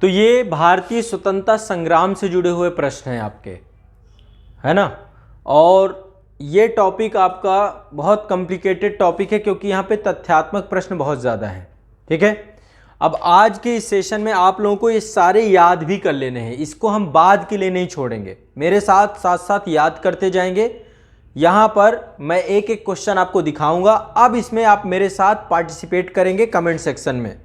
तो ये भारतीय स्वतंत्रता संग्राम से जुड़े हुए प्रश्न हैं आपके, है ना। और ये टॉपिक आपका बहुत कॉम्प्लिकेटेड टॉपिक है क्योंकि यहाँ पे तथ्यात्मक प्रश्न बहुत ज़्यादा हैं, ठीक है। अब आज के इस सेशन में आप लोगों को ये सारे याद भी कर लेने हैं, इसको हम बाद के लिए नहीं छोड़ेंगे, मेरे साथ साथ साथ याद करते जाएंगे। यहाँ पर मैं एक एक क्वेश्चन आपको दिखाऊंगा, अब इसमें आप मेरे साथ पार्टिसिपेट करेंगे कमेंट सेक्शन में।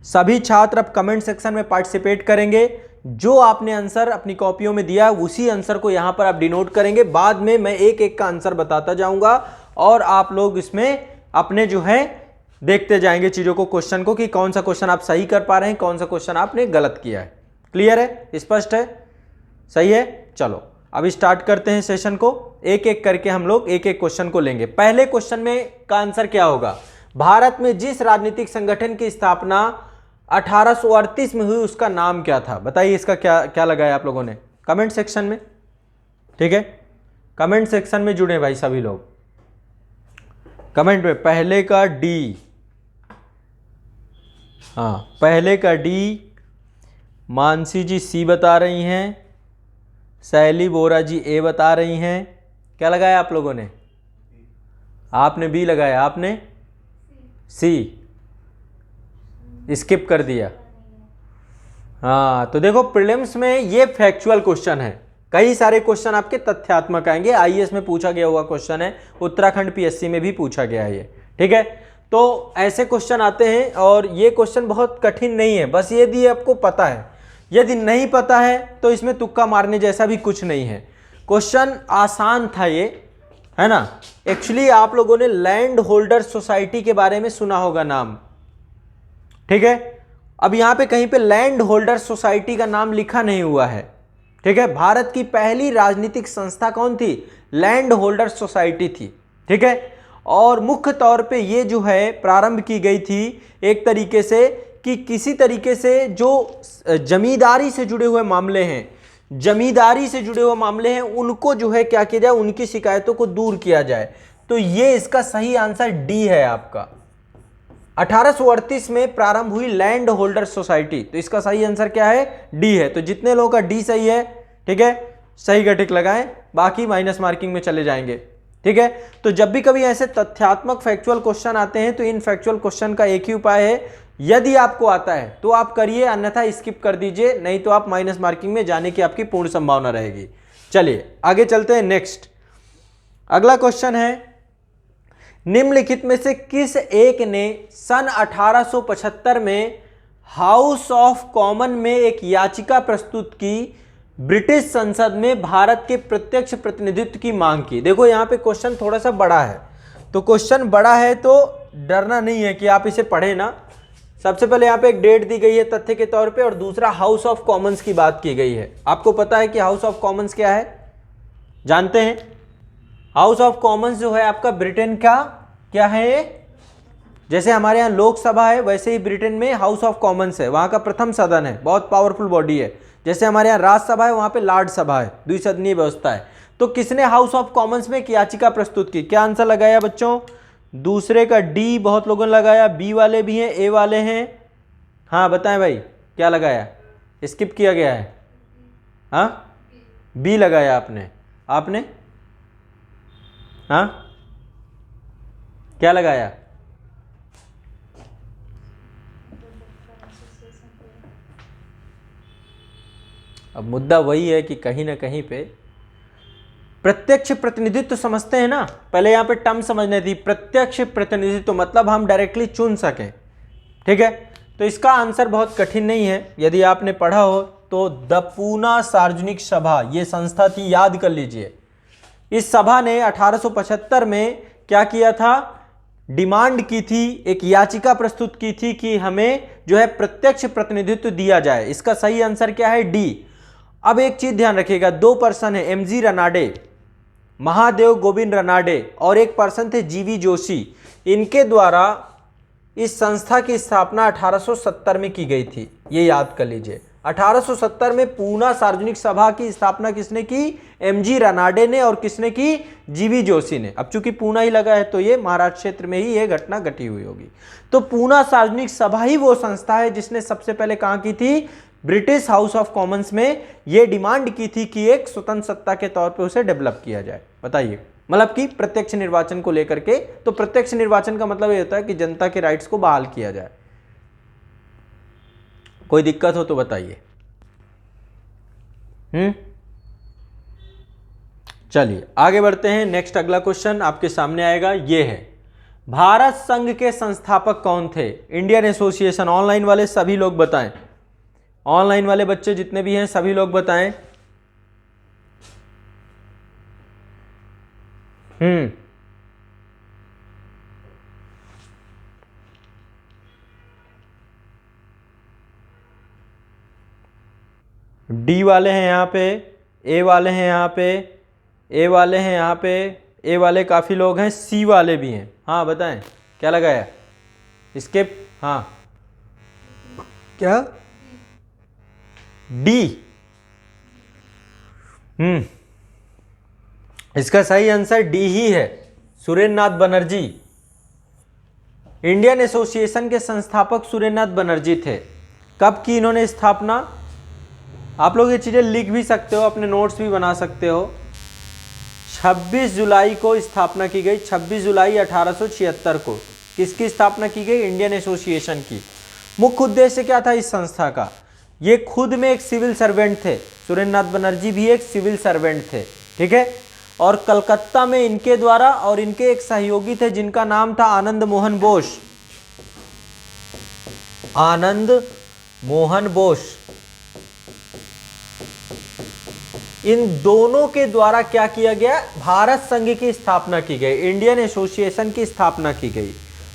सभी छात्र अब कमेंट सेक्शन में पार्टिसिपेट करेंगे, जो आपने आंसर अपनी कॉपियों में दिया उसी आंसर को यहाँ पर आप डिनोट करेंगे। बाद में मैं एक एक का आंसर बताता जाऊंगा और आप लोग इसमें अपने जो है देखते जाएंगे चीज़ों को, क्वेश्चन को, कि कौन सा क्वेश्चन आप सही कर पा रहे हैं, कौन सा क्वेश्चन आपने गलत किया है। क्लियर है, स्पष्ट है, सही है। चलो अब स्टार्ट करते हैं सेशन को, एक एक करके हम लोग एक एक क्वेश्चन को लेंगे। पहले क्वेश्चन में का आंसर क्या होगा? भारत में जिस राजनीतिक संगठन की स्थापना 1838 में हुई उसका नाम क्या था? बताइए, इसका क्या क्या लगाया आप लोगों ने कमेंट सेक्शन में, ठीक है। कमेंट सेक्शन में जुड़े भाई सभी लोग, कमेंट में पहले का डी, हाँ पहले का डी, मानसी जी सी बता रही हैं, शैली बोरा जी ए बता रही हैं। क्या लगाया आप लोगों ने? आपने बी लगाया, आपने सी स्किप कर दिया। हाँ तो देखो प्रीलिम्स में ये फैक्चुअल क्वेश्चन है, कई सारे क्वेश्चन आपके तथ्यात्मक आएंगे। आईएएस में पूछा गया हुआ क्वेश्चन है, उत्तराखंड पीएससी में भी पूछा गया है ये, ठीक है। तो ऐसे क्वेश्चन आते हैं और ये क्वेश्चन बहुत कठिन नहीं है, बस यदि आपको पता है, यदि नहीं पता है तो इसमें तुक्का मारने जैसा भी कुछ नहीं है। क्वेश्चन आसान था ये, है ना। एक्चुअली आप लोगों ने लैंड होल्डर सोसाइटी के बारे में सुना होगा नाम, ठीक है। अब यहां पे कहीं पे लैंड होल्डर सोसाइटी का नाम लिखा नहीं हुआ है, ठीक है। भारत की पहली राजनीतिक संस्था कौन थी? लैंड होल्डर सोसाइटी थी, ठीक है। और मुख्य तौर पे ये जो है प्रारंभ की गई थी एक तरीके से कि किसी तरीके से जो जमींदारी से जुड़े हुए मामले हैं, जमींदारी से जुड़े हुए मामले हैं, उनको जो है क्या किया जाए, उनकी शिकायतों को दूर किया जाए। तो ये इसका सही आंसर डी है आपका। 1838 में प्रारंभ हुई लैंड होल्डर सोसाइटी, तो इसका सही आंसर क्या है? डी है। तो जितने लोगों का डी सही है, ठीक है, सही का टिक लगाएं, बाकी माइनस मार्किंग में चले जाएंगे, ठीक है। तो जब भी कभी ऐसे तथ्यात्मक फैक्चुअल क्वेश्चन आते हैं तो इन फैक्चुअल क्वेश्चन का एक ही उपाय है, यदि आपको आता है तो आप करिए, अन्यथा स्किप कर दीजिए, नहीं तो आप माइनस मार्किंग में जाने की आपकी पूर्ण संभावना रहेगी। चलिए आगे चलते हैं। नेक्स्ट अगला क्वेश्चन है, निम्नलिखित में से किस एक ने सन 1875 में हाउस ऑफ कॉमन में एक याचिका प्रस्तुत की, ब्रिटिश संसद में भारत के प्रत्यक्ष प्रतिनिधित्व की मांग की? देखो यहाँ पे क्वेश्चन थोड़ा सा बड़ा है, तो क्वेश्चन बड़ा है तो डरना नहीं है कि आप इसे पढ़े ना। सबसे पहले यहाँ पे एक डेट दी गई है तथ्य के तौर पे, और दूसरा हाउस ऑफ कॉमन्स की बात की गई है। आपको पता है कि हाउस ऑफ कॉमन्स क्या है, जानते हैं? हाउस ऑफ कॉमन्स जो है आपका ब्रिटेन का क्या है, जैसे हमारे यहाँ लोकसभा है वैसे ही ब्रिटेन में हाउस ऑफ कॉमन्स है, वहाँ का प्रथम सदन है, बहुत पावरफुल बॉडी है। जैसे हमारे यहाँ राज्यसभा है, वहाँ पे लॉर्ड सभा है, द्विसदनीय व्यवस्था है। तो किसने हाउस ऑफ कॉमन्स में एक याचिका प्रस्तुत की? क्या आंसर लगाया बच्चों? दूसरे का डी बहुत लोगों ने लगाया, बी वाले भी हैं, ए वाले हैं। हाँ बताएं भाई, क्या लगाया? स्किप किया गया है, हाँ बी लगाया आपने, आपने हाँ क्या लगाया? अब मुद्दा वही है कि कहीं ना कहीं पे प्रत्यक्ष प्रतिनिधित्व समझते हैं ना, पहले यहाँ पे टर्म समझने थी। प्रत्यक्ष प्रतिनिधित्व मतलब हम डायरेक्टली चुन सकें, ठीक है। तो इसका आंसर बहुत कठिन नहीं है, यदि आपने पढ़ा हो तो द पूना सार्वजनिक सभा ये संस्था थी, याद कर लीजिए। इस सभा ने 1875 में क्या किया था? डिमांड की थी, एक याचिका प्रस्तुत की थी कि हमें जो है प्रत्यक्ष प्रतिनिधित्व दिया जाए। इसका सही आंसर क्या है? डी। अब एक चीज ध्यान रखिएगा, दो पर्सन है, एमजी रनाडे, महादेव गोविंद रनाडे, और एक पर्सन थे जीवी जोशी। इनके द्वारा इस संस्था की स्थापना 1870 में की गई थी, ये याद कर लीजिए। 1870 में पूना सार्वजनिक सभा की स्थापना किसने की? एमजी रनाडे ने। और किसने की? जीवी जोशी ने। अब चूंकि पूना ही लगा है तो ये महाराष्ट्र क्षेत्र में ही ये घटना घटी हुई होगी। तो पूना सार्वजनिक सभा ही वो संस्था है जिसने सबसे पहले कहाँ की थी? ब्रिटिश हाउस ऑफ कॉमन्स में ये डिमांड की थी कि एक स्वतंत्र सत्ता के तौर पे उसे डेवलप किया जाए। बताइए, मतलब कि प्रत्यक्ष निर्वाचन को लेकर के। तो प्रत्यक्ष निर्वाचन का मतलब ये होता है कि जनता के राइट्स को बहाल किया जाए। कोई दिक्कत हो तो बताइए। चलिए आगे बढ़ते हैं। नेक्स्ट अगला क्वेश्चन आपके सामने आएगा, ये है भारत संघ के संस्थापक कौन थे? Indian association. ऑनलाइन वाले सभी लोग बताएं, ऑनलाइन वाले बच्चे जितने भी हैं सभी लोग बताएं। डी वाले हैं यहाँ पे, ए वाले हैं यहाँ पे, ए वाले हैं यहाँ पे, ए वाले काफ़ी लोग हैं, सी वाले भी हैं। हाँ बताएं क्या लगाया इसके? हाँ क्या? डी। इसका सही आंसर डी ही है, सुरेंद्र नाथ बनर्जी। इंडियन एसोसिएशन के संस्थापक सुरेंद्र नाथ बनर्जी थे। कब की इन्होंने स्थापना? आप लोग ये चीज़ें लिख भी सकते हो, अपने नोट्स भी बना सकते हो। 26 जुलाई को स्थापना की गई, 26 जुलाई 1876 को। किसकी स्थापना की गई? इंडियन एसोसिएशन की। मुख्य उद्देश्य क्या था इस संस्था का? ये खुद में एक सिविल सर्वेंट थे, सुरेंद्र नाथ बनर्जी भी एक सिविल सर्वेंट थे, ठीक है। और कलकत्ता में इनके द्वारा और इनके एक सहयोगी थे जिनका नाम था आनंद मोहन बोस। आनंद मोहन बोस, इन दोनों के द्वारा क्या किया गया? भारत संघ की स्थापना की गई, इंडियन एसोसिएशन की स्थापना की गई।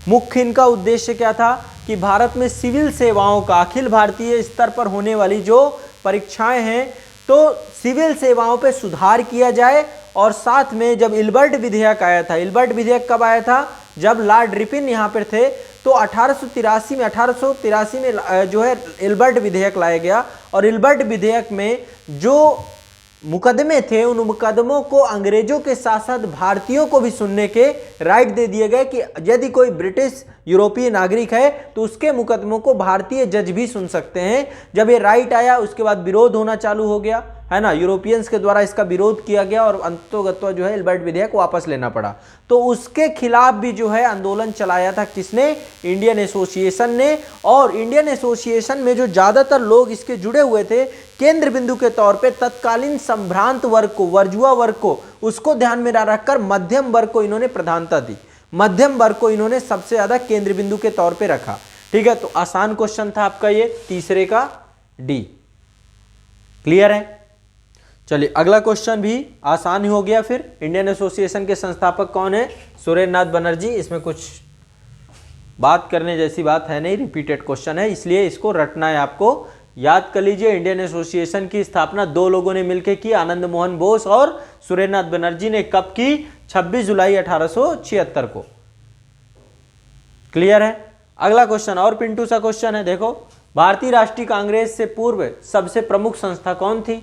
मुख्य इनका उद्देश्य क्या था कि भारत में सिविल सेवाओं का, अखिल भारतीय स्तर पर होने वाली जो परीक्षाएं हैं, तो सिविल सेवाओं पे सुधार किया जाए। और साथ में जब इल्बर्ट विधेयक आया था, इल्बर्ट विधेयक कब आया था? जब लॉर्ड रिपिन यहाँ पर थे, तो 1883 में जो है इल्बर्ट विधेयक लाया गया। और इल्बर्ट विधेयक में जो मुकदमे थे, उन मुकदमों को अंग्रेजों के साथ साथ भारतीयों को भी सुनने के राइट दे दिए गए कि यदि कोई ब्रिटिश यूरोपीय नागरिक है तो उसके मुकदमों को भारतीय जज भी सुन सकते हैं। जब ये राइट आया उसके बाद विरोध होना चालू हो गया, है ना, यूरोपियंस के द्वारा इसका विरोध किया गया और अंततोगत्वा जो है इल्बर्ट विधेयक वापस लेना पड़ा। तो उसके खिलाफ भी जो है आंदोलन चलाया था किसने? इंडियन एसोसिएशन ने। और इंडियन एसोसिएशन में जो ज्यादातर लोग इसके जुड़े हुए थे, केंद्र बिंदु के तौर पे तत्कालीन संभ्रांत वर्ग को, वर्जुआ वर्ग को, उसको ध्यान में रखकर मध्यम वर्ग को इन्होंने प्रधानता दी। मध्यम वर्ग को इन्होंने सबसे ज्यादा केंद्र बिंदु के तौर पे रखा, ठीक है। तो आसान क्वेश्चन था आपका ये, तीसरे का डी। क्लियर है? चलिए अगला क्वेश्चन भी आसान ही हो गया फिर। इंडियन एसोसिएशन के संस्थापक कौन है? सुरेंद्र नाथ बनर्जी। इसमें कुछ बात करने जैसी बात है नहीं, रिपीटेड क्वेश्चन है, इसलिए इसको रटना है आपको। याद कर लीजिए, इंडियन एसोसिएशन की स्थापना दो लोगों ने मिलकर की, आनंद मोहन बोस और सुरेंद्र नाथ बनर्जी ने। कब की? 26 जुलाई 1876 को। क्लियर है? अगला क्वेश्चन और पिंटू सा क्वेश्चन है, देखो। भारतीय राष्ट्रीय कांग्रेस से पूर्व सबसे प्रमुख संस्था कौन थी?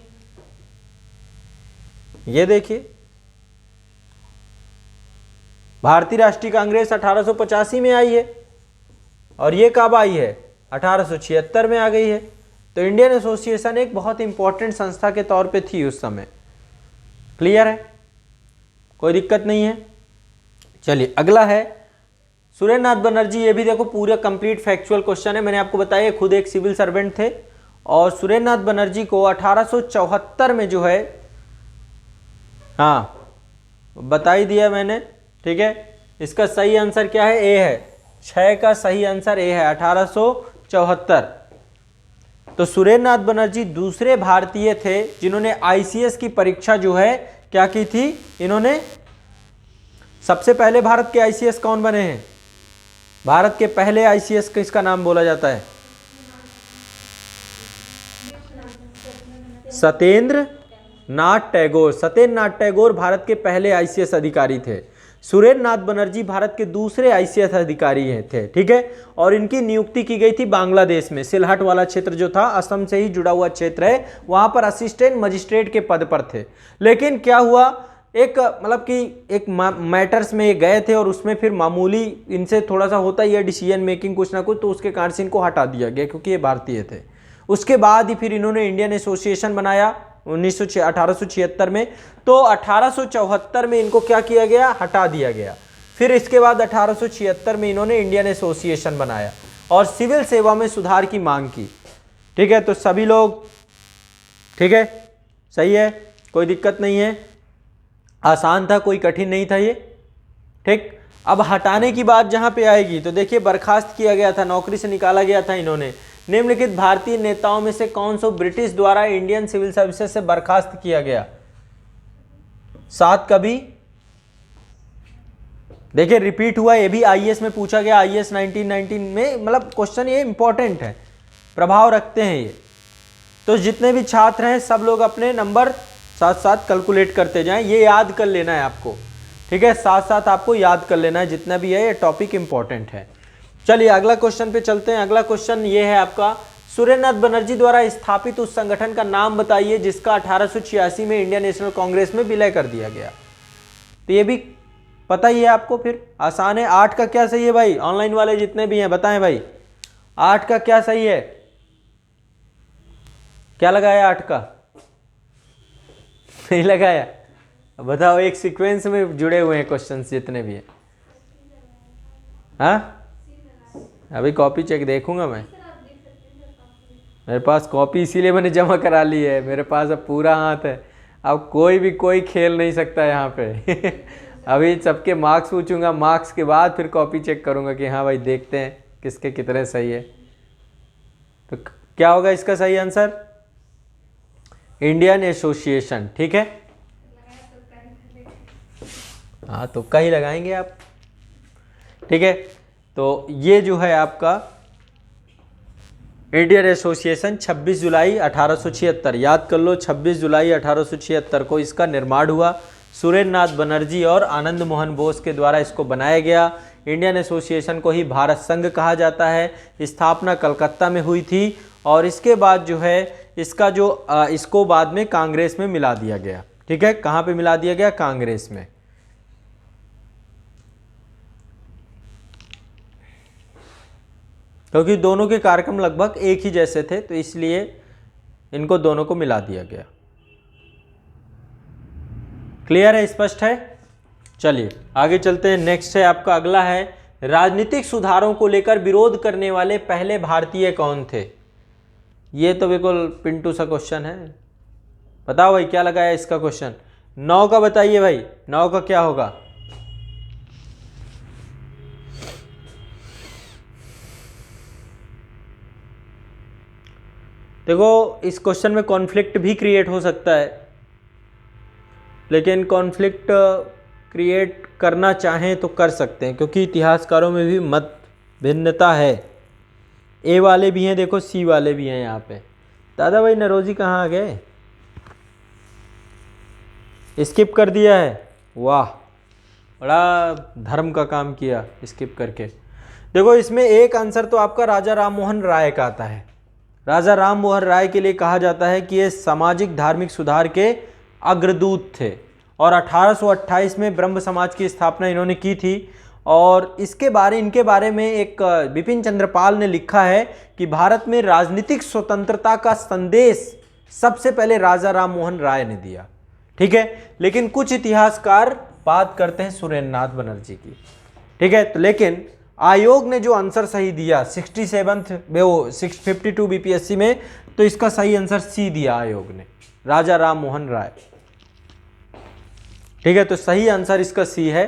ये देखिए, भारतीय राष्ट्रीय कांग्रेस 1885 में आई है और ये कब आई है? 1876 में आ गई है। तो इंडियन एसोसिएशन एक बहुत इंपॉर्टेंट संस्था के तौर पे थी उस समय। क्लियर है? कोई दिक्कत नहीं है। चलिए अगला है सुरेंद्र नाथ बनर्जी। ये भी देखो पूरा कंप्लीट फैक्चुअल क्वेश्चन है। मैंने आपको बताया खुद एक सिविल सर्वेंट थे और सुरेंद्र नाथ बनर्जी को 1874 में जो है, हाँ बता ही दिया मैंने, ठीक है। इसका सही आंसर क्या है? ए है। 6 का सही आंसर ए है, 1874। तो सुरेंद्र नाथ बनर्जी दूसरे भारतीय थे जिन्होंने आईसीएस की परीक्षा जो है क्या की थी इन्होंने। सबसे पहले भारत के आईसीएस कौन बने हैं? भारत के पहले आईसीएस किसका नाम बोला जाता है? सत्येंद्र नाथ टैगोर। सत्येंद्र नाथ टैगोर भारत के पहले आईसीएस अधिकारी थे। सुरेंद्र नाथ बनर्जी भारत के दूसरे आईसीएस अधिकारी थे, ठीक है। और इनकी नियुक्ति की गई थी बांग्लादेश में, सिलहट वाला क्षेत्र जो था, असम से ही जुड़ा हुआ क्षेत्र है, वहां पर असिस्टेंट मजिस्ट्रेट के पद पर थे। लेकिन क्या हुआ, एक मतलब कि एक मैटर्स में ये गए थे और उसमें फिर मामूली इनसे थोड़ा सा होता ही है डिसीजन मेकिंग कुछ ना कुछ, तो उसके कारण से इनको हटा दिया गया क्योंकि ये भारतीय थे। उसके बाद ही फिर इन्होंने इंडियन एसोसिएशन बनाया 1876 में। तो 1874 में इनको क्या किया गया, हटा दिया गया। फिर इसके बाद 1876 में इन्होंने इंडियन एसोसिएशन बनाया और सिविल सेवा में सुधार की मांग की। ठीक है, तो सभी लोग ठीक है, सही है, कोई दिक्कत नहीं है, आसान था, कोई कठिन नहीं था ये। ठीक, अब हटाने की बात जहां पे आएगी तो देखिए बर्खास्त किया गया था, नौकरी से निकाला गया था इन्होंने। निम्नलिखित भारतीय नेताओं में से कौन सा ब्रिटिश द्वारा इंडियन सिविल सर्विसेज से बर्खास्त किया गया? 7 कभी देखिए रिपीट हुआ, ये भी आईएएस में पूछा गया, आईएएस 1919 में, मतलब क्वेश्चन ये इंपॉर्टेंट है, प्रभाव रखते हैं ये। तो जितने भी छात्र हैं सब लोग अपने नंबर साथ साथ कैलकुलेट करते जाएं, ये याद कर लेना है आपको। ठीक है, साथ साथ आपको याद कर लेना है जितना भी है, ये टॉपिक इंपॉर्टेंट है। चलिए अगला क्वेश्चन पे चलते हैं। अगला क्वेश्चन ये है आपका, सुरेंद्रनाथ बनर्जी द्वारा स्थापित उस संगठन का नाम बताइए जिसका 1886 में इंडियन नेशनल कांग्रेस में विलय कर दिया गया। तो ये भी पता ही है आपको, फिर आसान है। 8 का क्या सही है भाई? ऑनलाइन वाले जितने भी हैं बताएं भाई, 8 का क्या सही है? क्या लगाया 8 का? नहीं लगाया? बताओ, एक सीक्वेंस में जुड़े हुए हैं क्वेश्चंस जितने भी हैं। हाँ, अभी कॉपी चेक देखूंगा मैं, मेरे पास कॉपी इसीलिए मैंने जमा करा ली है, मेरे पास अब पूरा हाथ है, अब कोई खेल नहीं सकता यहाँ पे अभी सबके मार्क्स पूछूंगा, मार्क्स के बाद फिर कॉपी चेक करूंगा कि हाँ भाई देखते हैं किसके कितने सही है। तो क्या होगा इसका सही आंसर? Indian association. ठीक है, हाँ तो कहीं लगाएंगे आप। ठीक है, तो ये जो है आपका इंडियन एसोसिएशन 26 जुलाई 1876, याद कर लो, 26 जुलाई 1876 को इसका निर्माण हुआ। सुरेंद्रनाथ बनर्जी और आनंद मोहन बोस के द्वारा इसको बनाया गया। इंडियन एसोसिएशन को ही भारत संघ कहा जाता है। स्थापना कलकत्ता में हुई थी और इसके बाद जो है इसका जो इसको बाद में कांग्रेस में मिला दिया गया। ठीक है, कहाँ पे मिला दिया गया? कांग्रेस में। क्योंकि दोनों के कार्यक्रम लगभग एक ही जैसे थे तो इसलिए इनको दोनों को मिला दिया गया। क्लियर है, स्पष्ट है? चलिए आगे चलते हैं। नेक्स्ट है आपका, अगला है, राजनीतिक सुधारों को लेकर विरोध करने वाले पहले भारतीय कौन थे? ये तो बिल्कुल पिंटू सा क्वेश्चन है, बताओ भाई क्या लगाया इसका क्वेश्चन? 9 का बताइए भाई, 9 का क्या होगा? देखो इस क्वेश्चन में कॉन्फ्लिक्ट भी क्रिएट हो सकता है, लेकिन कॉन्फ्लिक्ट क्रिएट करना चाहें तो कर सकते हैं क्योंकि इतिहासकारों में भी मत भिन्नता है। ए वाले भी हैं देखो, सी वाले भी हैं यहाँ पे। दादा भाई नरोजी कहाँ आ गए? स्किप कर दिया है, वाह बड़ा धर्म का काम किया स्किप करके। देखो इसमें एक आंसर तो आपका राजा राम मोहन राय का आता है। राजा राम मोहन राय के लिए कहा जाता है कि ये सामाजिक धार्मिक सुधार के अग्रदूत थे और 1828 में ब्रह्म समाज की स्थापना इन्होंने की थी। और इनके बारे में एक बिपिन चंद्रपाल ने लिखा है कि भारत में राजनीतिक स्वतंत्रता का संदेश सबसे पहले राजा राम मोहन राय ने दिया। ठीक है, लेकिन कुछ इतिहासकार बात करते हैं सुरेंद्रनाथ बनर्जी की। ठीक है, तो लेकिन आयोग ने जो आंसर सही दिया 652 बीपीएससी में, तो इसका सही आंसर सी दिया आयोग ने, राजा राम मोहन राय। ठीक है, तो सही आंसर इसका सी है।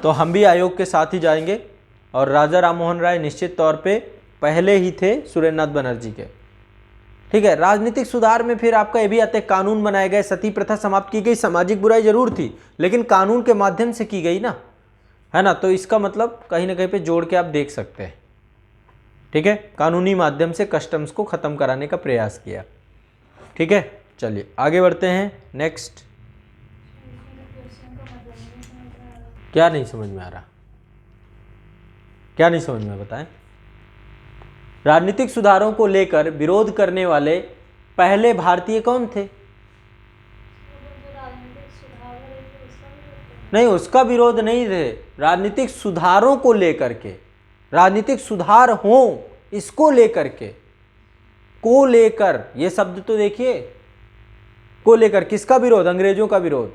तो हम भी आयोग के साथ ही जाएंगे और राजा राम मोहन राय निश्चित तौर पे पहले ही थे सुरेंद्रनाथ बनर्जी के। ठीक है, राजनीतिक सुधार में फिर आपका ये भी आता है, कानून बनाए गए, सती प्रथा समाप्त की गई, सामाजिक बुराई जरूर थी लेकिन कानून के माध्यम से की गई ना, है ना। तो इसका मतलब कहीं ना कहीं पे जोड़ के आप देख सकते हैं। ठीक है, कानूनी माध्यम से कस्टम्स को खत्म कराने का प्रयास किया। ठीक है, चलिए आगे बढ़ते हैं। नेक्स्ट, क्या नहीं समझ में आ रहा? क्या नहीं समझ में, बताएं। राजनीतिक सुधारों को लेकर विरोध करने वाले पहले भारतीय कौन थे? नहीं, उसका विरोध नहीं थे, राजनीतिक सुधारों को लेकर के, राजनीतिक सुधार हो इसको लेकर के। को लेकर, ये शब्द तो देखिए, को लेकर किसका विरोध? अंग्रेजों का विरोध,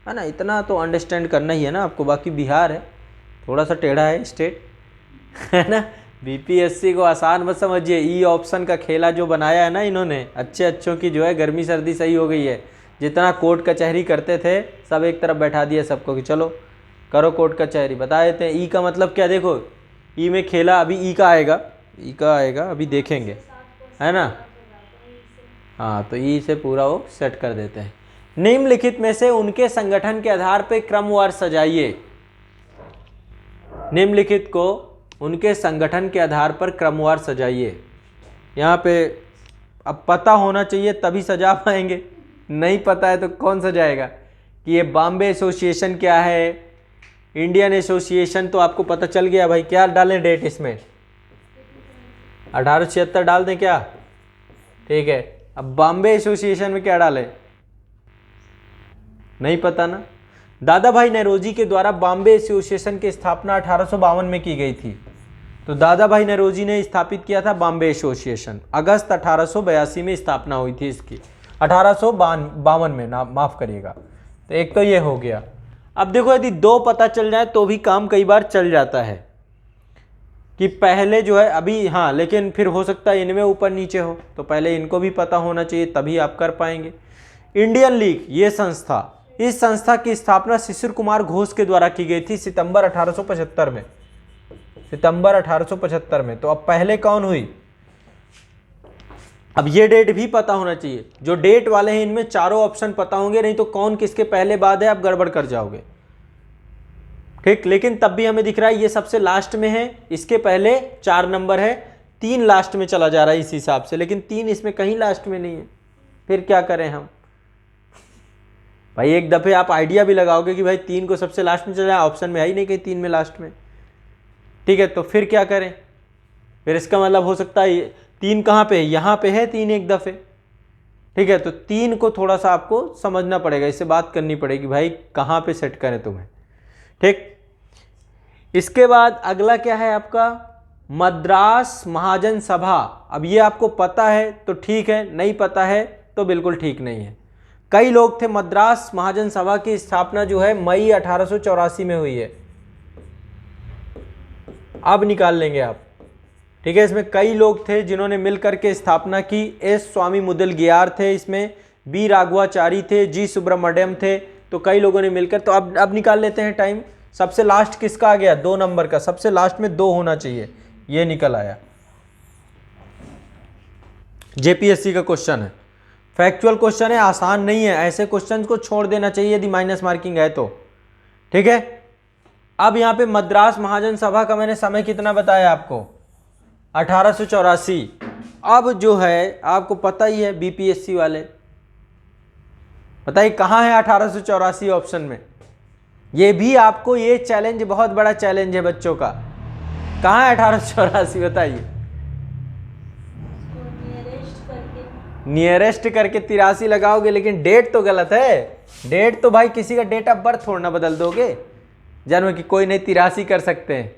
है ना। इतना तो अंडरस्टैंड करना ही है ना आपको। बाकी बिहार है, थोड़ा सा टेढ़ा है स्टेट, है ना। बीपीएससी को आसान मत समझिए। ई ऑप्शन का खेला जो बनाया है ना इन्होंने, अच्छे अच्छों की जो है गर्मी सर्दी सही हो गई है। जितना कोर्ट कचहरी करते थे सब एक तरफ बैठा दिया सबको कि चलो करो कोर्ट कचहरी। बता देते हैं ई का मतलब क्या, देखो ई में खेला, अभी ई का आएगा, ई का आएगा, अभी देखेंगे, है ना। हाँ, तो ई से पूरा वो सेट कर देते हैं। निम्नलिखित में से उनके संगठन के आधार पर क्रमवार सजाइए। निम्नलिखित को उनके संगठन के आधार पर क्रमवार सजाइए। यहाँ पे अब पता होना चाहिए तभी सजा पाएंगे, नहीं पता है तो कौन सजाएगा। कि ये बॉम्बे एसोसिएशन क्या है, इंडियन एसोसिएशन तो आपको पता चल गया भाई। क्या डालें डेट इसमें? 1876 डाल दें क्या? ठीक है। अब बॉम्बे एसोसिएशन में क्या डालें? नहीं पता ना। दादा भाई नौरोजी के द्वारा बॉम्बे एसोसिएशन की स्थापना 1852 में की गई थी। तो दादा भाई नौरोजी ने स्थापित किया था बॉम्बे एसोसिएशन। अगस्त 1882 में स्थापना हुई थी इसकी, 1852 में, ना माफ करिएगा। तो एक तो ये हो गया। अब देखो यदि दो पता चल जाए तो भी काम कई बार चल जाता है कि पहले जो है अभी, हाँ, लेकिन फिर हो सकता है इनमें ऊपर नीचे हो, तो पहले इनको भी पता होना चाहिए तभी आप कर पाएंगे। इंडियन लीग, ये संस्था, इस संस्था की स्थापना शिशिर कुमार घोष के द्वारा की गई थी सितंबर 1875 में, सितंबर 1875 में। तो अब पहले कौन हुई? अब ये डेट भी पता होना चाहिए। जो डेट वाले हैं इनमें चारों ऑप्शन पता होंगे, नहीं तो कौन किसके पहले बाद है आप गड़बड़ कर जाओगे, ठीक। लेकिन तब भी हमें दिख रहा है ये सबसे लास्ट में है, इसके पहले 4 नंबर है, 3 लास्ट में चला जा रहा है इस हिसाब से, लेकिन 3 इसमें कहीं लास्ट में नहीं है। फिर क्या करें हम भाई? एक दफे आप आइडिया भी लगाओगे कि भाई 3 को सबसे लास्ट में चला, ऑप्शन में है ही नहीं कहीं 3 में लास्ट में, ठीक है। तो फिर क्या करें? फिर इसका मतलब हो सकता है 3 कहाँ पे है? यहाँ पे है 3 एक दफे, ठीक है। तो 3 को थोड़ा सा आपको समझना पड़ेगा, इससे बात करनी पड़ेगी भाई कहाँ पे सेट करें तुम्हें, ठीक। इसके बाद अगला क्या है आपका? मद्रास महाजन सभा। अब ये आपको पता है तो ठीक है, नहीं पता है तो बिल्कुल ठीक नहीं है। कई लोग थे। मद्रास महाजन सभा की स्थापना जो है मई 1884 में हुई है। अब निकाल लेंगे आप, ठीक है। इसमें कई लोग थे जिन्होंने मिलकर के स्थापना की। एस स्वामी मुदलियार थे, इसमें बी राघवाचारी थे, जी सुब्रमण्यम थे, तो कई लोगों ने मिलकर। तो अब निकाल लेते हैं टाइम। सबसे लास्ट किसका आ गया? 2 नंबर का, सबसे लास्ट में 2 होना चाहिए, ये निकल आया। जेपीएससी का क्वेश्चन है, फैक्चुअल क्वेश्चन है, आसान नहीं है। ऐसे क्वेश्चन को छोड़ देना चाहिए यदि माइनस मार्किंग है तो, ठीक है। अब यहां पे मद्रास महाजन सभा का मैंने समय कितना बताया आपको? 1884। अब जो है आपको पता ही है, बीपीएससी वाले बताइए कहां है 1884 ऑप्शन में? ये भी आपको, ये चैलेंज बहुत बड़ा चैलेंज है बच्चों का। कहां है 1884 बताइए? नियरेस्ट करके 83 लगाओगे, लेकिन डेट तो गलत है। डेट तो भाई किसी का डेट ऑफ बर्थ थोड़ा ना बदल दोगे, जन्म की कोई नहीं 83 कर सकते हैं।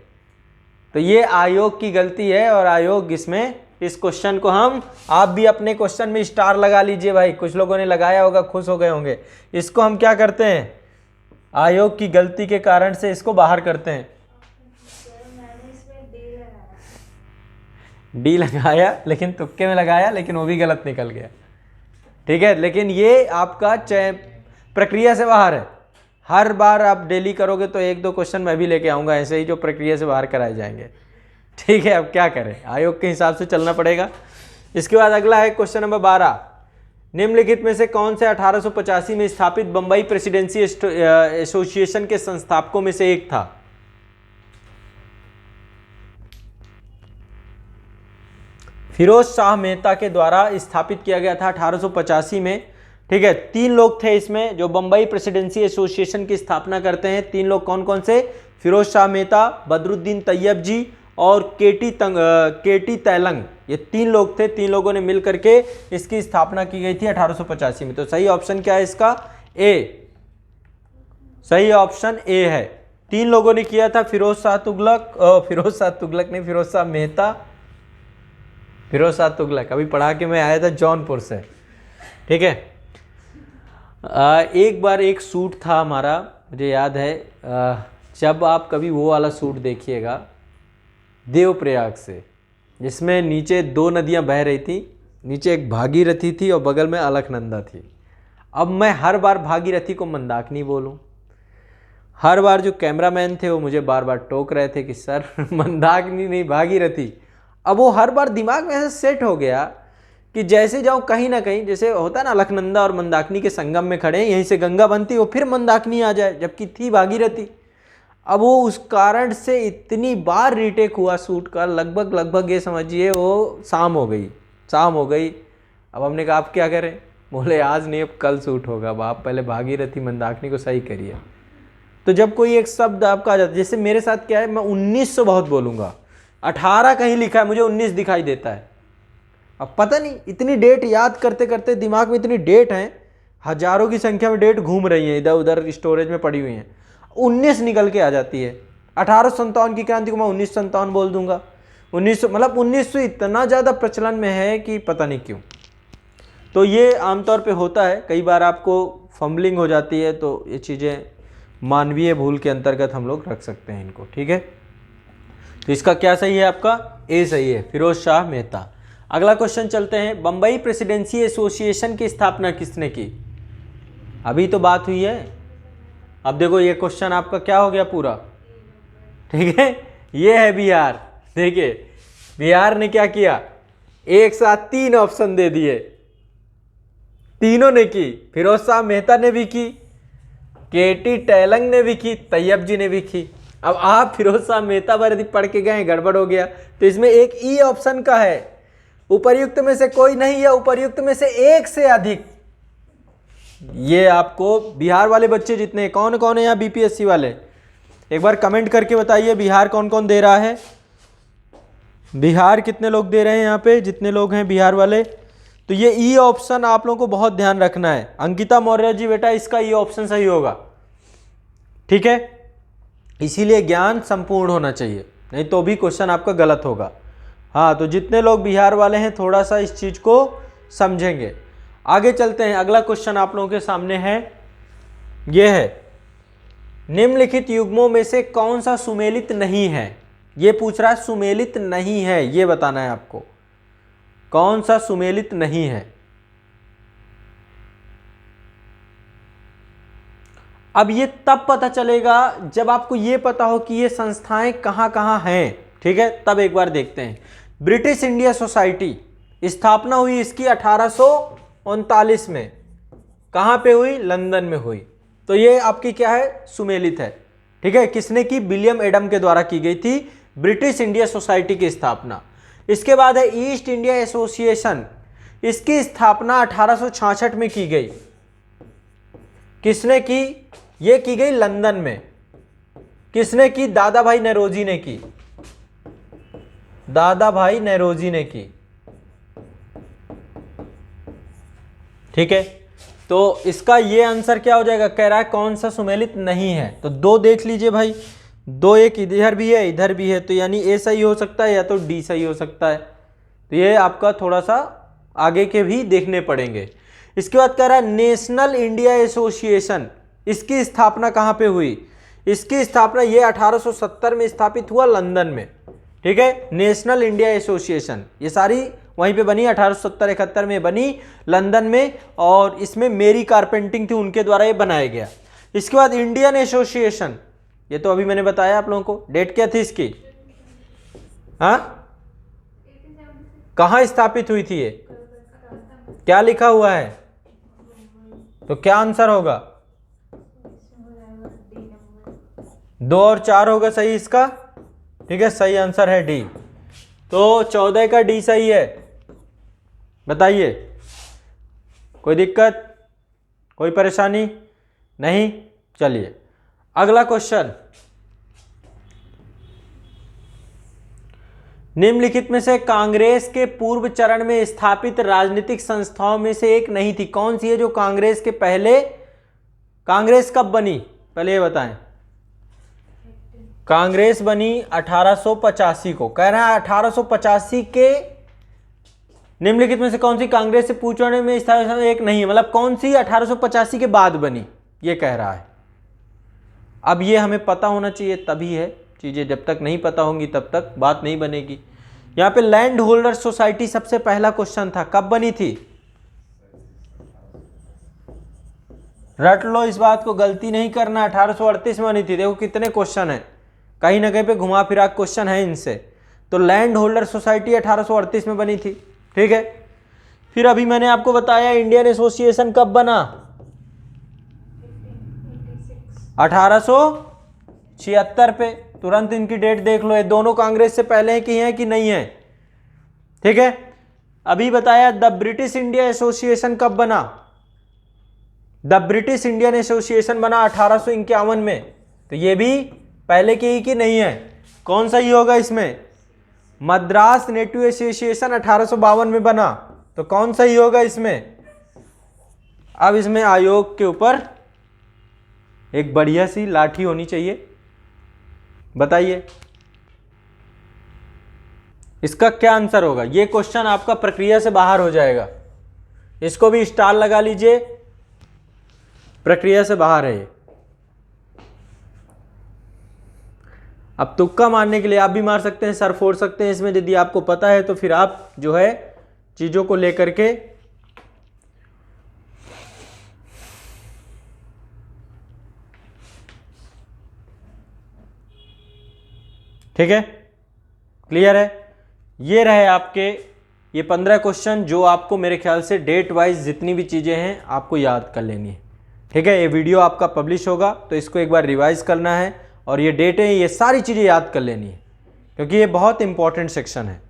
तो ये आयोग की गलती है, और आयोग इसमें, इस क्वेश्चन को हम, आप भी अपने क्वेश्चन में स्टार लगा लीजिए भाई। कुछ लोगों ने लगाया होगा, खुश हो गए होंगे। इसको हम क्या करते हैं? आयोग की गलती के कारण से इसको बाहर करते हैं। डी लगाया, लेकिन तुक्के में लगाया, लेकिन वो भी गलत निकल गया, ठीक है। लेकिन ये आपका प्रक्रिया से बाहर है। हर बार आप डेली करोगे तो 1-2 क्वेश्चन मैं भी लेके आऊँगा ऐसे ही, जो प्रक्रिया से बाहर कराए जाएंगे, ठीक है। अब क्या करें, आयोग के हिसाब से चलना पड़ेगा। इसके बाद अगला है क्वेश्चन नंबर 12। निम्नलिखित में से कौन से 1885 में स्थापित बंबई प्रेसिडेंसी एसोसिएशन के संस्थापकों में से एक था? फिरोज शाह मेहता के द्वारा स्थापित किया गया था 1885 में, ठीक है। 3 लोग थे इसमें जो बंबई प्रेसिडेंसी एसोसिएशन की स्थापना करते हैं। 3 लोग कौन कौन से? फिरोज शाह मेहता, बदरुद्दीन तैयब जी और केटी तैलंग, ये 3 लोग थे। 3 लोगों ने मिलकर के इसकी स्थापना की गई थी 1885 में। तो सही ऑप्शन क्या है इसका? ए, सही ऑप्शन ए है। 3 लोगों ने किया था, फिरोज शाह मेहता, फिरोज शाह तुगलक, अभी पढ़ा के मैं आया था जौनपुर से। ठीक है। एक बार एक सूट था हमारा, मुझे याद है, जब आप कभी वो वाला सूट देखिएगा देवप्रयाग से, जिसमें नीचे 2 नदियां बह रही थी, नीचे एक भागीरथी थी और बगल में अलकनंदा थी। अब मैं हर बार भागीरथी को मंदाकिनी बोलूं, हर बार जो कैमरामैन थे वो मुझे बार बार टोक रहे थे कि सर मंदाकिनी नहीं भागीरथी। अब वो हर बार दिमाग में ऐसा सेट हो गया कि जैसे जाऊँ कहीं ना कहीं, जैसे होता है ना अलकनंदा और मंदाकिनी के संगम में खड़े हैं, यहीं से गंगा बनती वो फिर मंदाकिनी आ जाए, जबकि थी भागीरथी। अब वो उस कारण से इतनी बार रीटेक हुआ शूट का, लगभग ये समझिए वो शाम हो गई। अब हमने कहा आप क्या करें, बोले आज नहीं अब कल शूट होगा, अब आप पहले भागीरथी मंदाकिनी को सही करिए। तो जब कोई एक शब्द आपका आ जाता है, जैसे मेरे साथ क्या है, मैं 1900 बहुत बोलूँगा, 18 कहीं लिखा है मुझे 19 दिखाई देता है। अब पता नहीं इतनी डेट याद करते करते दिमाग में इतनी डेट हैं, हजारों की संख्या में डेट घूम रही हैं, इधर उधर स्टोरेज में पड़ी हुई हैं, 19 निकल के आ जाती है। 1857 की क्रांति को मैं 1957 बोल दूंगा। 1900 मतलब 1900 इतना ज़्यादा प्रचलन में है कि पता नहीं क्यों। तो ये आमतौर पे होता है, कई बार आपको फंबलिंग हो जाती है, तो ये चीज़ें मानवीय भूल के अंतर्गत हम लोग रख सकते हैं इनको। ठीक है, तो इसका क्या सही है, आपका ए सही है, फिरोज शाह मेहता। अगला क्वेश्चन चलते हैं, बंबई प्रेसिडेंसी एसोसिएशन की स्थापना किसने की? अभी तो बात हुई है। अब देखो ये क्वेश्चन आपका क्या हो गया पूरा। ठीक है, ये है बिहार। देखिए बिहार ने क्या किया, एक साथ 3 ऑप्शन दे दिए, तीनों ने की, फिरोज शाह मेहता ने भी की, केटी टैलंग ने भी की, तैयब जी ने भी की। अब आप फिरोज शाह मेहता पर यदि पढ़ के गए गड़बड़ हो गया, तो इसमें एक ई ऑप्शन का है, उपर्युक्त में से कोई नहीं है, उपर्युक्त में से एक से अधिक। ये आपको बिहार वाले बच्चे जितने कौन कौन है यहाँ बीपीएससी वाले, एक बार कमेंट करके बताइए बिहार कौन कौन दे रहा है, बिहार कितने लोग दे रहे हैं यहाँ पे, जितने लोग हैं बिहार वाले। तो ये ई ऑप्शन आप लोगों को बहुत ध्यान रखना है। अंकिता मौर्य जी बेटा इसका ई ऑप्शन सही होगा। ठीक है, इसीलिए ज्ञान संपूर्ण होना चाहिए, नहीं तो भी क्वेश्चन आपका गलत होगा। हाँ, तो जितने लोग बिहार वाले हैं थोड़ा सा इस चीज को समझेंगे। आगे चलते हैं, अगला क्वेश्चन आप लोगों के सामने है, यह है निम्नलिखित युग्मों में से कौन सा सुमेलित नहीं है। ये पूछ रहा है सुमेलित नहीं है, ये बताना है आपको कौन सा सुमेलित नहीं है। अब ये तब पता चलेगा जब आपको ये पता हो कि ये संस्थाएं कहां कहां हैं। ठीक है, तब एक बार देखते हैं। ब्रिटिश इंडिया सोसाइटी स्थापना हुई इसकी 1839 में, कहां पे हुई, लंदन में हुई। तो ये आपकी क्या है, सुमेलित है। ठीक है, किसने की, विलियम एडम के द्वारा की गई थी ब्रिटिश इंडिया सोसाइटी की स्थापना। इसके बाद है ईस्ट इंडिया एसोसिएशन, इसकी स्थापना 1866 में की गई। किसने की, ये की गई लंदन में। किसने की, दादा भाई नौरोजी ने की, दादा भाई नौरोजी ने की। ठीक है, तो इसका ये आंसर क्या हो जाएगा, कह रहा है कौन सा सुमेलित नहीं है। तो 2 देख लीजिए भाई, 2 एक इधर भी है इधर भी है, तो यानी ए सही हो सकता है या तो डी सही हो सकता है। तो ये आपका थोड़ा सा आगे के भी देखने पड़ेंगे। इसके बाद कह रहा है नेशनल इंडिया एसोसिएशन, इसकी स्थापना कहाँ पे हुई, इसकी स्थापना ये 1870 में स्थापित हुआ लंदन में। ठीक है, नेशनल इंडिया एसोसिएशन ये सारी वहीं पे बनी, 1870-71 में बनी लंदन में, और इसमें मेरी कारपेंटिंग थी, उनके द्वारा ये बनाया गया। इसके बाद इंडियन एसोसिएशन, ये तो अभी मैंने बताया आप लोगों को, डेट क्या थी इसकी, हाँ कहाँ स्थापित हुई थी ये, क्या लिखा हुआ है, तो क्या आंसर होगा, 2 और 4 होगा सही इसका। ठीक है, सही आंसर है डी। तो 14 का डी सही है, बताइए कोई दिक्कत, कोई परेशानी नहीं। चलिए अगला क्वेश्चन, निम्नलिखित में से कांग्रेस के पूर्व चरण में स्थापित राजनीतिक संस्थाओं में से एक नहीं थी, कौन सी है जो कांग्रेस के पहले, कांग्रेस कब बनी पहले ये बताएं। कांग्रेस बनी 1885 को, कह रहा है 1885 के निम्नलिखित में से कौन सी कांग्रेस से पूछने में स्थायी एक नहीं है, मतलब कौन सी 1885 के बाद बनी, ये कह रहा है। अब ये हमें पता होना चाहिए, तभी है, चीजें जब तक नहीं पता होंगी तब तक बात नहीं बनेगी। यहाँ पे लैंड होल्डर सोसाइटी सबसे पहला क्वेश्चन था, कब बनी थी? रट लो इस बात को, गलती नहीं करना, 1838 में बनी थी। देखो कितने क्वेश्चन है, कहीं ना कहीं पे घुमा फिरा क्वेश्चन है इनसे। तो लैंड होल्डर सोसाइटी 1838 में बनी थी, ठीक है। फिर अभी मैंने आपको बताया इंडियन एसोसिएशन कब बना? 1876 पे। तुरंत इनकी डेट देख लो, ये दोनों कांग्रेस से पहले की है कि नहीं है, ठीक है। अभी बताया द ब्रिटिश इंडिया एसोसिएशन कब बना? द ब्रिटिश इंडियन एसोसिएशन बना 1851 में, तो ये भी पहले की ही कि नहीं है? कौन सा ही होगा इसमें? मद्रास नेटिव एसोसिएशन 1852 में बना, तो कौन सा ही होगा इसमें? अब इसमें आयोग के ऊपर एक बढ़िया सी लाठी होनी चाहिए, बताइए इसका क्या आंसर होगा। ये क्वेश्चन आपका प्रक्रिया से बाहर हो जाएगा, इसको भी स्टार लगा लीजिए, प्रक्रिया से बाहर है ये। अब तुक्का मारने के लिए आप भी मार सकते हैं, सर फोड़ सकते हैं इसमें, यदि आपको पता है तो फिर आप जो है चीजों को लेकर के ठीक है, क्लियर है। ये रहे आपके ये 15 क्वेश्चन जो आपको मेरे ख्याल से डेट वाइज जितनी भी चीजें हैं आपको याद कर लेनी है, ठीक है। ये वीडियो आपका पब्लिश होगा तो इसको एक बार रिवाइज करना है, और ये डेट है, ये सारी चीजें याद कर लेनी है, क्योंकि ये बहुत इंपॉर्टेंट सेक्शन है,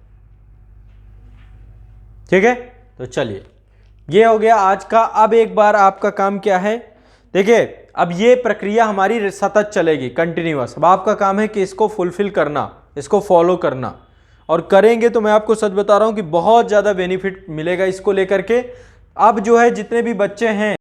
ठीक है। तो चलिए ये हो गया आज का। अब एक बार आपका काम क्या है, देखिए अब ये प्रक्रिया हमारी सतत चलेगी, कंटिन्यूअस। अब आपका काम है कि इसको फुलफिल करना, इसको फॉलो करना, और करेंगे तो मैं आपको सच बता रहा हूं कि बहुत ज़्यादा बेनिफिट मिलेगा इसको लेकर के। अब जो है जितने भी बच्चे हैं